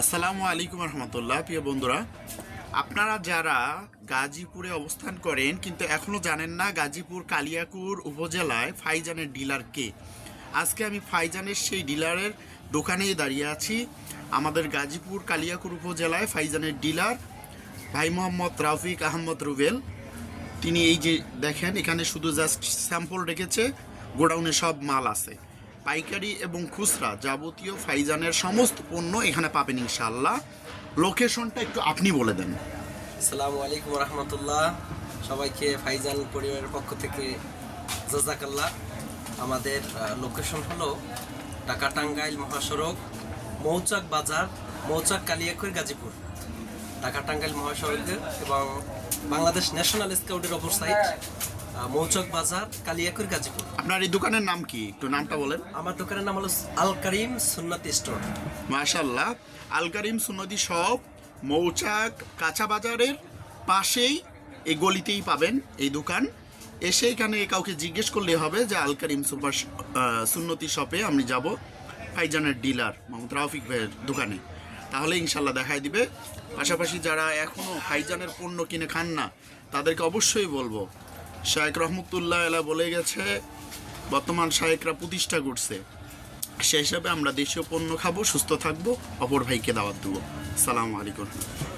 আসসালামু আলাইকুম রহমতুল্লাহ। প্রিয় বন্ধুরা, আপনারা যারা গাজীপুরে অবস্থান করেন কিন্তু এখনও জানেন না গাজীপুর কালিয়াকুর উপজেলায় ফাইজানের ডিলার কে, আজকে আমি ফাইজানের সেই ডিলারের দোকানেই দাঁড়িয়ে আছি। আমাদের গাজীপুর কালিয়াকুর উপজেলায় ফাইজানের ডিলার ভাই মোহাম্মদ রাফিক আহমদ রুবেল। তিনি এই যে দেখেন এখানে শুধু জাস্ট স্যাম্পল রেখেছে, গোডাউনে সব মাল আছে। পাইকারি এবং খুচরা যাবতীয় ফাইজানের সমস্ত পণ্য এখানে পাবেন ইনশাআল্লাহ। লোকেশনটা একটু আপনি বলে দেন। আসসালামু আলাইকুম রহমতুল্লাহ। সবাইকে ফাইজান পরিবারের পক্ষ থেকে জাজাকাল্লাহ। আমাদের লোকেশন হলো ঢাকা টাঙ্গাইল মহাসড়ক, মৌচাক বাজার, মৌচাক কালিয়াকুর, গাজীপুর। ঢাকা টাঙ্গাইল মহাসড়কের এবং বাংলাদেশ ন্যাশনাল স্কাউটের অপর সাইড, মৌচাক বাজার, কালিয়াকুর, গাজীপুর। আপনার এই দোকানের নাম কি, একটু নামটা বলেন। আমার দোকানের নাম হলো আল করিম সুন্নতি স্টোর। মাশাআল্লাহ, আল করিম সুন্নতি শপ, মৌচাক কাঁচা বাজারের পাশেই এই গলিতেই পাবেন এই দোকান। এসে এখানে কাউকে জিজ্ঞেস করলে হবে যে আল করিম সুপার সুন্নতি শপে আমি যাব, ফাইজানের ডিলার মোহাম্মদ রাফিক ভাইয়ের দোকানে, তাহলে ইনশাল্লাহ দেখাই দিবে। পাশাপাশি যারা এখনও ফাইজানের পণ্য কিনে খান না তাদেরকে অবশ্যই বলবো, শায়েখ রহমতুল্লাহ আলাইহি বলে গেছে বর্তমান শায়েখরা প্রতিষ্ঠা করছে, সেই হিসাবে আমরা দেশীয় পণ্য খাবো, সুস্থ থাকবো, অপর ভাইকে দাওয়াত দেবো। আসসালামু আলাইকুম।